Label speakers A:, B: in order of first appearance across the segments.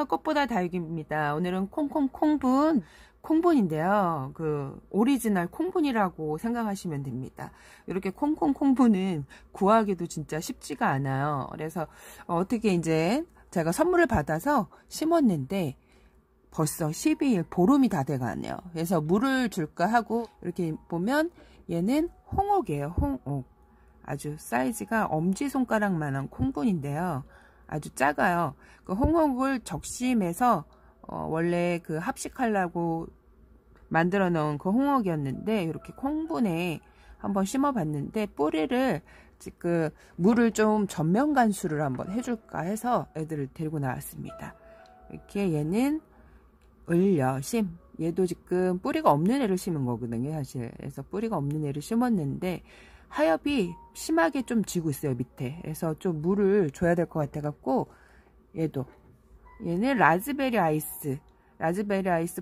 A: 안녕하세요. 꽃보다 다육입니다. 오늘은 콩분인데요. 그 오리지널 콩분이라고 생각하시면 됩니다. 이렇게 콩분은 구하기도 진짜 쉽지가 않아요. 그래서 어떻게 이제 제가 선물을 받아서 심었는데 벌써 12일 보름이 다 돼가네요. 그래서 물을 줄까 하고 이렇게 보면 얘는 홍옥이에요. 홍옥. 아주 사이즈가 엄지손가락만한 콩분인데요. 아주 작아요. 그 홍옥을 적심해서 원래 그 합식하려고 만들어 놓은 그 홍옥이었는데 이렇게 콩분에 한번 심어 봤는데 뿌리를 지금 물을 좀 전면 간수를 한번 해줄까 해서 애들을 데리고 나왔습니다. 이렇게 얘는 을여심, 얘도 지금 뿌리가 없는 애를 심은 거거든요, 사실. 그래서 뿌리가 없는 애를 심었는데 하엽이 심하게 좀 지고 있어요, 밑에. 그래서 좀 물을 줘야 될 것 같아 갖고 얘는 라즈베리 아이스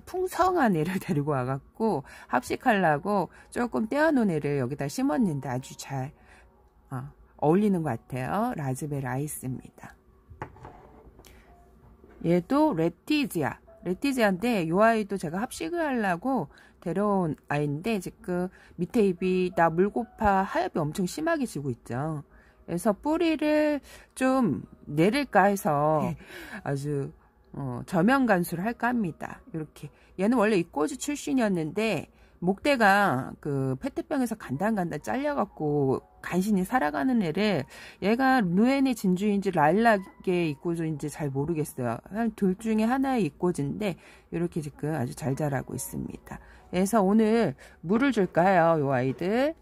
A: 풍성한 애를 데리고 와 갖고 합식하려고 조금 떼어놓은 애를 여기다 심었는데 아주 잘 어울리는 것 같아요. 라즈베리 아이스입니다. 얘도 레티지아인데 이 아이도 제가 합식을 하려고 데려온 아이인데 지금 밑에 잎이 나 물고파 하엽이 엄청 심하게 지고 있죠. 그래서 뿌리를 좀 내릴까 해서 아주 저면 간수를 할까 합니다. 이렇게 얘는 원래 이꼬지 출신이었는데 목대가 그 페트병에서 간단간단 잘려갖고 간신히 살아가는 애를 얘가 루엔의 진주인지 라일락의 이꼬지인지 잘 모르겠어요. 한 둘 중에 하나의 이꼬지인데 이렇게 지금 아주 잘 자라고 있습니다. 그래서 오늘 물을 줄까 해요. 요 아이들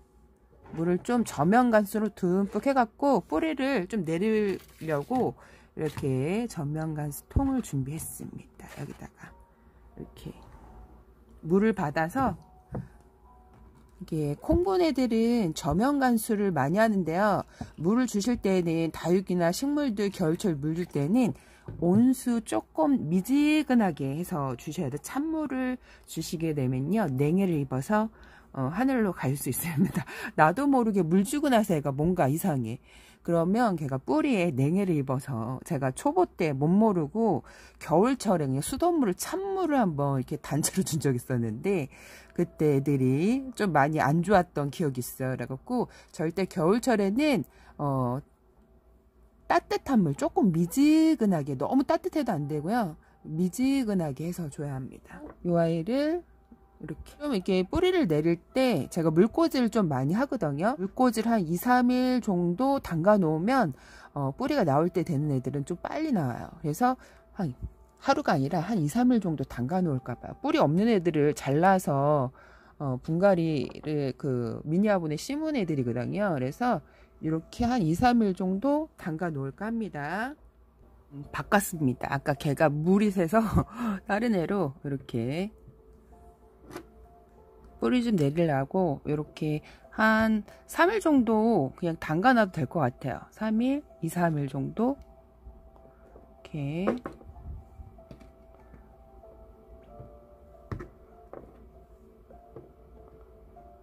A: 물을 좀 저면 간수로 듬뿍 해갖고 뿌리를 좀 내리려고 이렇게 전면 간수 통을 준비했습니다. 여기다가 이렇게 물을 받아서 이게 콩분 애들은 저면 간수를 많이 하는데요. 물을 주실 때는 다육이나 식물들 겨울철 물 줄 때는 온수 조금 미지근하게 해서 주셔야 돼요. 찬물을 주시게 되면요 냉해를 입어서 하늘로 갈 수 있습니다. 나도 모르게 물 주고 나서 애가 뭔가 이상해. 그러면 걔가 뿌리에 냉해를 입어서 제가 초보 때 못 모르고 겨울철에 그냥 수돗물을 찬물을 한번 이렇게 단체로 준 적이 있었는데 그때 애들이 좀 많이 안 좋았던 기억이 있어요. 그래갖고 절대 겨울철에는 따뜻한 물 조금 미지근하게, 너무 따뜻해도 안 되고요, 미지근하게 해서 줘야 합니다. 이 아이를 이렇게 좀 이렇게 뿌리를 내릴 때 제가 물꽂이를 좀 많이 하거든요. 물꽂이를 한 2-3일 정도 담가 놓으면 뿌리가 나올 때 되는 애들은 좀 빨리 나와요. 그래서 한 하루가 아니라 한 2-3일 정도 담가 놓을까 봐요. 뿌리 없는 애들을 잘라서 분갈이를 그 미니 화분에 심은 애들이거든요. 그래서 이렇게 한 2-3일 정도 담가 놓을까 합니다. 바꿨습니다. 아까 걔가 물이 새서 다른 애로 이렇게 뿌리 좀 내리려고 이렇게 한 3일 정도 그냥 담가놔도 될 것 같아요. 3일, 2-3일 정도 이렇게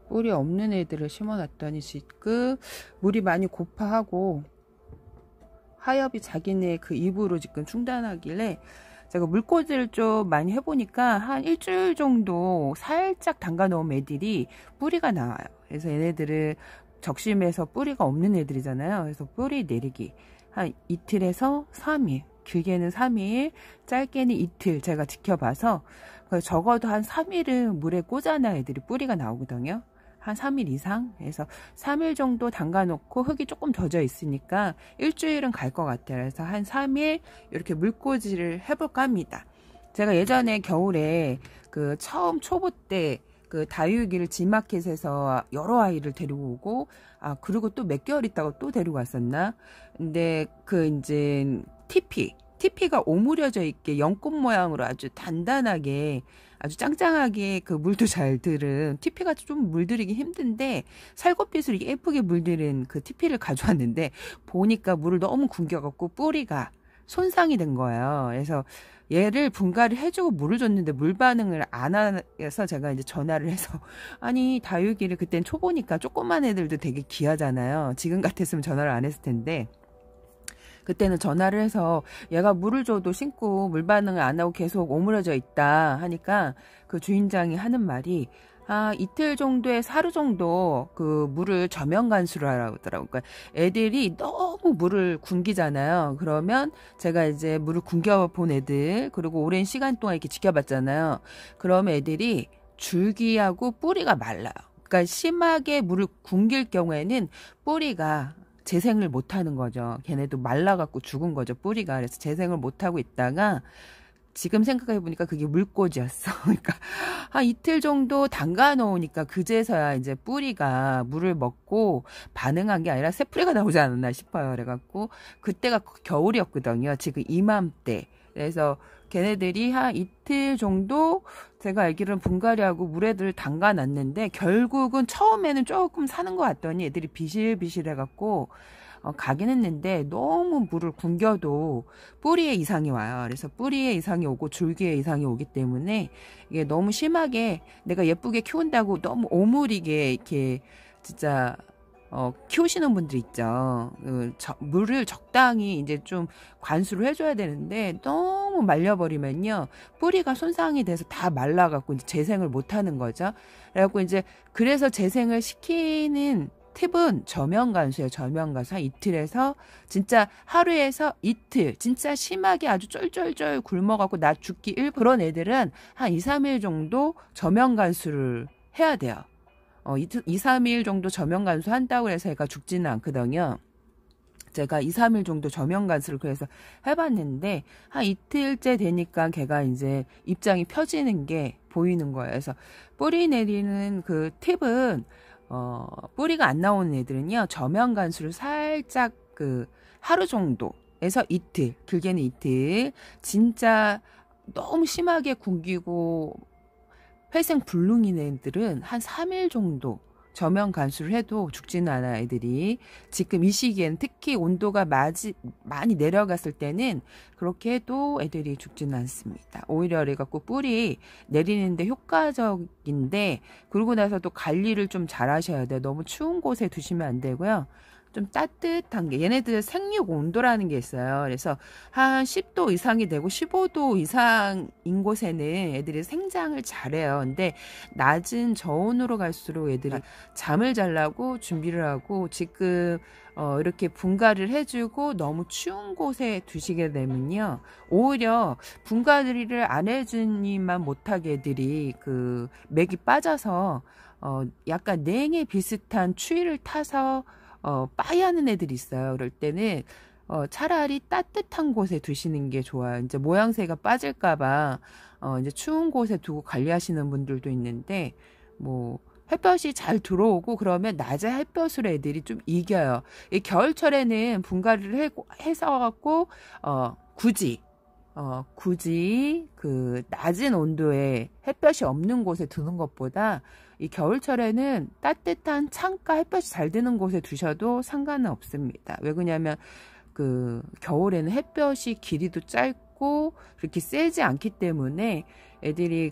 A: 뿌리 없는 애들을 심어놨더니 지금 물이 많이 고파하고 하엽이 자기네 그 입으로 지금 충당하길래 제가 물꽂이를 좀 많이 해보니까 한 일주일 정도 살짝 담가 놓은 애들이 뿌리가 나와요. 그래서 얘네들을 적심해서 뿌리가 없는 애들이잖아요. 그래서 뿌리 내리기 한 이틀에서 3일, 길게는 3일, 짧게는 이틀 제가 지켜봐서 적어도 한 3일은 물에 꽂아놔야 애들이 뿌리가 나오거든요. 한 3일 이상. 그래서 3일 정도 담가 놓고 흙이 조금 젖어 있으니까 일주일은 갈 것 같아요. 그래서 한 3일 이렇게 물꽂이를 해볼까 합니다. 제가 예전에 겨울에 그 처음 초보 때 그 다육이를 지마켓에서 여러 아이를 데리고 오고, 그리고 또 몇 개월 있다가 또 데리고 왔었나? 근데 그 이제 TP가 오므려져 있게 연꽃 모양으로 아주 단단하게 아주 짱짱하게 그 물도 잘 들은 TP가 좀 물들이기 힘든데 살구빛으로 예쁘게 물들인 그 TP를 가져왔는데 보니까 물을 너무 굶겨갖고 뿌리가 손상이 된 거예요. 그래서 얘를 분갈이를 해주고 물을 줬는데 물 반응을 안 해서 제가 이제 전화를 해서 아니 다육이를 그땐 초보니까 조그만 애들도 되게 귀하잖아요. 지금 같았으면 전화를 안 했을 텐데 그때는 전화를 해서 얘가 물을 줘도 신고 물 반응을 안 하고 계속 오므려져 있다 하니까 그 주인장이 하는 말이 이틀 정도에 하루 정도 그 물을 저면 간수를 하라고 하더라고요. 그러니까 애들이 너무 물을 굶기잖아요. 그러면 제가 이제 물을 굶겨본 애들, 그리고 오랜 시간 동안 이렇게 지켜봤잖아요. 그러면 애들이 줄기하고 뿌리가 말라요. 그러니까 심하게 물을 굶길 경우에는 뿌리가 재생을 못하는 거죠. 걔네도 말라갖고 죽은 거죠, 뿌리가. 그래서 재생을 못하고 있다가 지금 생각해보니까 그게 물꽂이였어. 그러니까 한 이틀 정도 담가 놓으니까 그제서야 이제 뿌리가 물을 먹고 반응한 게 아니라 새뿌리가 나오지 않았나 싶어요. 그래갖고 그때가 겨울이었거든요. 지금 이맘때. 그래서 걔네들이 한 이틀 정도 제가 알기로는 분갈이하고 물에들 담가 놨는데 결국은 처음에는 조금 사는 것 같더니 애들이 비실비실 해갖고 가긴 했는데 너무 물을 굶겨도 뿌리에 이상이 와요. 그래서 뿌리에 이상이 오고 줄기에 이상이 오기 때문에 이게 너무 심하게 내가 예쁘게 키운다고 너무 오므리게 이렇게 진짜 키우시는 분들 있죠. 물을 적당히 이제 좀 관수를 해줘야 되는데 너무 말려버리면요 뿌리가 손상이 돼서 다 말라갖고 이제 재생을 못하는 거죠. 그래갖고 이제 그래서 재생을 시키는 팁은 저면 간수예요. 저면 간수 한 이틀에서 진짜 하루에서 이틀 진짜 심하게 아주 쫄쫄쫄 굶어갖고 나 죽기 일부 그런 애들은 한 2, 3일 정도 저면 간수를 해야 돼요. 2, 3일 정도 저면 간수 한다고 해서 애가 죽지는 않거든요. 제가 2, 3일 정도 저면 간수를 그래서 해봤는데 한 이틀째 되니까 걔가 이제 입장이 펴지는 게 보이는 거예요. 그래서 뿌리 내리는 그 팁은 뿌리가 안 나오는 애들은요 저면 간수를 살짝 하루 정도에서 이틀, 길게는 이틀 진짜 너무 심하게 굶기고 회생 불능인 애들은 한 3일 정도 저면 간수를 해도 죽지는 않아 애들이. 지금 이 시기에는 특히 온도가 많이 내려갔을 때는 그렇게 해도 애들이 죽지는 않습니다. 오히려 그래갖고 뿌리 내리는데 효과적인데 그러고 나서도 관리를 좀 잘 하셔야 돼요. 너무 추운 곳에 두시면 안 되고요. 좀 따뜻한 게 얘네들 생육 온도라는 게 있어요. 그래서 한 10도 이상이 되고 15도 이상인 곳에는 애들이 생장을 잘해요. 근데 낮은 저온으로 갈수록 애들이 잠을 자려고 준비를 하고 지금 이렇게 분갈이를 해주고 너무 추운 곳에 두시게 되면요 오히려 분갈이를 안 해주니만 못하게 애들이 맥이 빠져서 약간 냉에 비슷한 추위를 타서 빠이하는 애들이 있어요. 그럴 때는 차라리 따뜻한 곳에 두시는 게 좋아요. 이제 모양새가 빠질까봐 이제 추운 곳에 두고 관리하시는 분들도 있는데 뭐 햇볕이 잘 들어오고 그러면 낮에 햇볕으로 애들이 좀 이겨요. 이 겨울철에는 분갈이를 해서 갖고 굳이 그 낮은 온도에 햇볕이 없는 곳에 두는 것보다 이 겨울철에는 따뜻한 창가 햇볕이 잘 드는 곳에 두셔도 상관은 없습니다. 왜 그러냐면 겨울에는 햇볕이 길이도 짧고 그렇게 세지 않기 때문에 애들이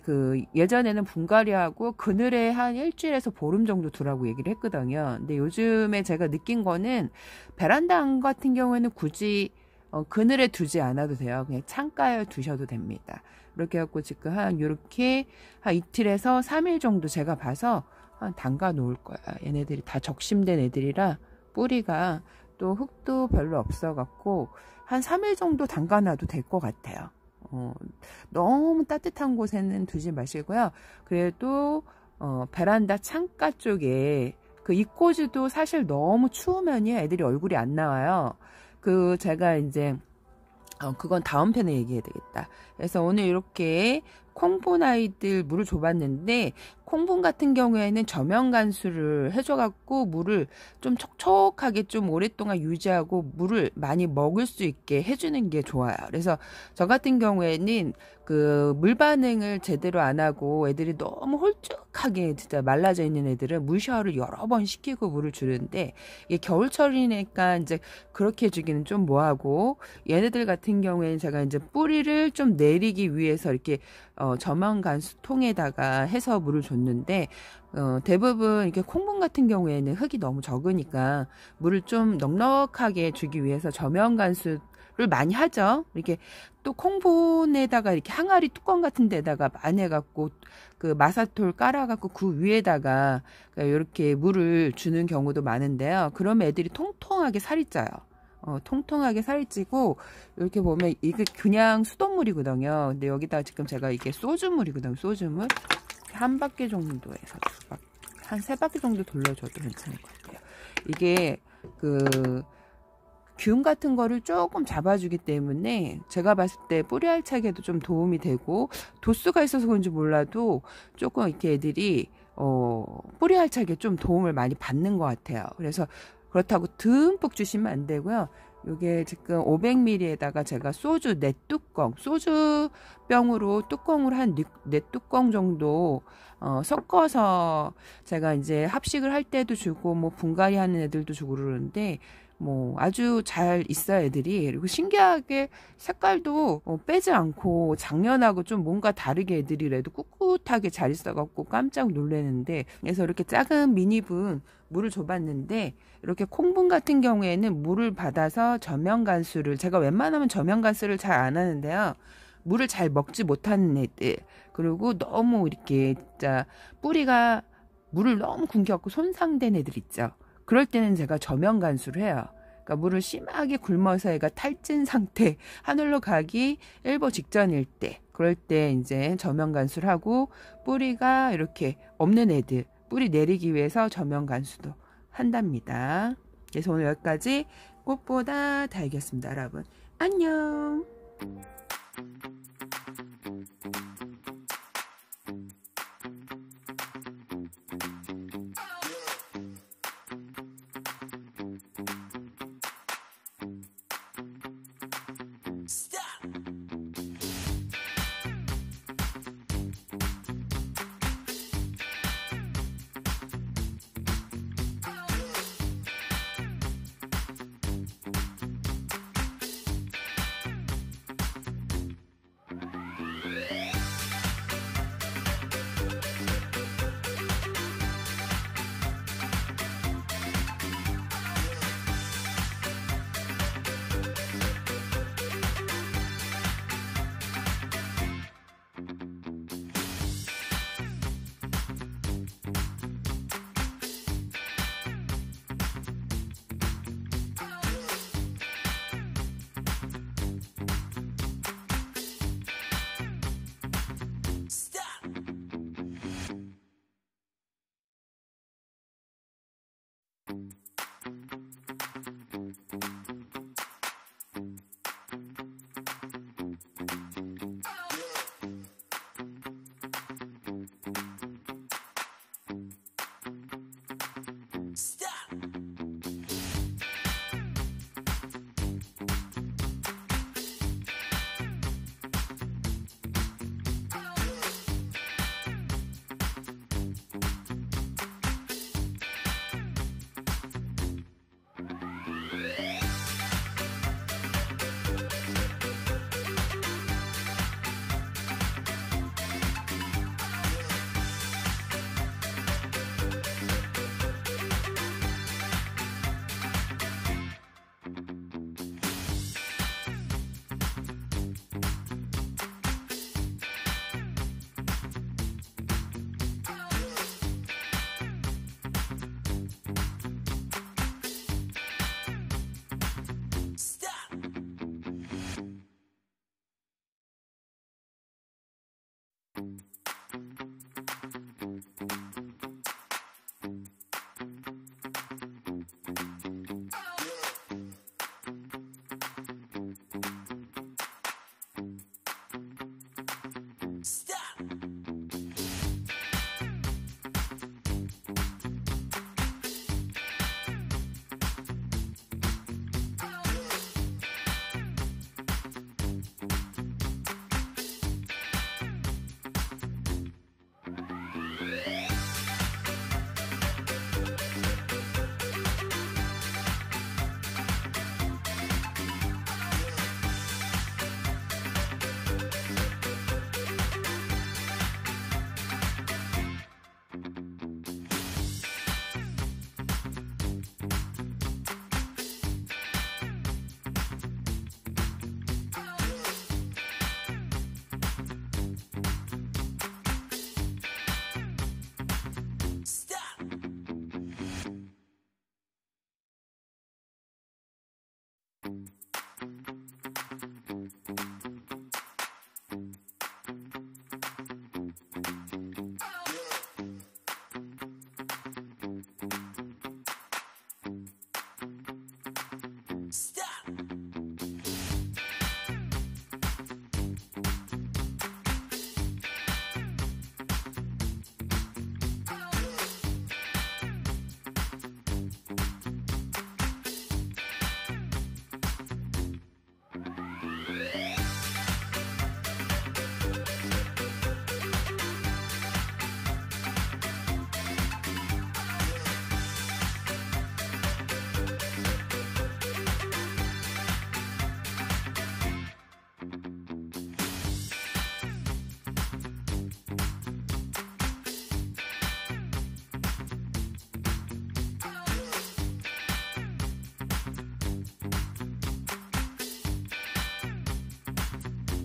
A: 예전에는 분갈이하고 그늘에 한 일주일에서 보름 정도 두라고 얘기를 했거든요. 근데 요즘에 제가 느낀 거는 베란다 안 같은 경우에는 굳이 그늘에 두지 않아도 돼요. 그냥 창가에 두셔도 됩니다. 이렇게 해갖고 지금 요렇게 한 이틀에서 3일 정도 제가 봐서 담가 놓을 거야. 얘네들이 다 적심된 애들이라 뿌리가 또 흙도 별로 없어갖고 한 3일 정도 담가 놔도 될 것 같아요. 너무 따뜻한 곳에는 두지 마시고요. 그래도 베란다 창가 쪽에 이꼬지도 사실 너무 추우면요 애들이 얼굴이 안 나와요. 제가 이제 그건 다음 편에 얘기해야 되겠다. 그래서 오늘 이렇게 콩분 아이들 물을 줘봤는데 콩분 같은 경우에는 저면 간수를 해줘갖고 물을 좀 촉촉하게 좀 오랫동안 유지하고 물을 많이 먹을 수 있게 해주는 게 좋아요. 그래서 저 같은 경우에는 물 반응을 제대로 안 하고 애들이 너무 홀쭉하게 진짜 말라져 있는 애들은 물 샤워를 여러 번 시키고 물을 주는데 이게 겨울철이니까 이제 그렇게 해주기는 좀 뭐하고 얘네들 같은 경우에는 제가 이제 뿌리를 좀 내리기 위해서 이렇게 저면 간수 통에다가 해서 물을 줬는데 대부분 이렇게 콩분 같은 경우에는 흙이 너무 적으니까 물을 좀 넉넉하게 주기 위해서 저면 간수를 많이 하죠. 이렇게 또 콩분에다가 이렇게 항아리 뚜껑 같은 데다가 많이 해갖고 그 마사톨 깔아갖고 그 위에다가 이렇게 물을 주는 경우도 많은데요. 그러면 애들이 통통하게 살이 쪄요. 통통하게 살이 찌고, 이렇게 보면 이게 그냥 수돗물이거든요. 근데 여기다 지금 제가 이게 소주물이거든요. 소주물. 한 바퀴 정도에서 한 3바퀴 정도 돌려줘도 괜찮을 것 같아요. 이게 균 같은 거를 조금 잡아주기 때문에 제가 봤을 때 뿌리 알차게도 좀 도움이 되고, 도수가 있어서 그런지 몰라도 조금 이렇게 애들이 뿌리 알차게 좀 도움을 많이 받는 것 같아요. 그래서 그렇다고 듬뿍 주시면 안 되고요. 이게 지금 500ml에다가 제가 소주 4뚜껑, 소주병으로 뚜껑으로 한 4뚜껑 정도 섞어서 제가 이제 합식을 할 때도 주고 뭐 분갈이 하는 애들도 주고 그러는데, 뭐 아주 잘 있어요 애들이. 그리고 신기하게 색깔도 빼지 않고 작년하고 좀 뭔가 다르게 애들이라도 꿋꿋하게 잘 있어갖고 깜짝 놀라는데, 그래서 이렇게 작은 미니분 물을 줘봤는데, 이렇게 콩분 같은 경우에는 물을 받아서 저면 간수를, 제가 웬만하면 저면 간수를 잘 안 하는데요, 물을 잘 먹지 못하는 애들, 그리고 너무 이렇게 진짜 뿌리가 물을 너무 굶겨갖고 손상된 애들 있죠. 그럴 때는 제가 저면 간수를 해요. 그러니까 물을 심하게 굶어서 애가 탈진 상태, 하늘로 가기 일보 직전일 때, 그럴 때 이제 저면 간수를 하고, 뿌리가 이렇게 없는 애들, 뿌리 내리기 위해서 저면 간수도 한답니다. 그래서 오늘 여기까지 꽃보다 달걀이었습니다. 여러분 안녕.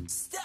B: Stop.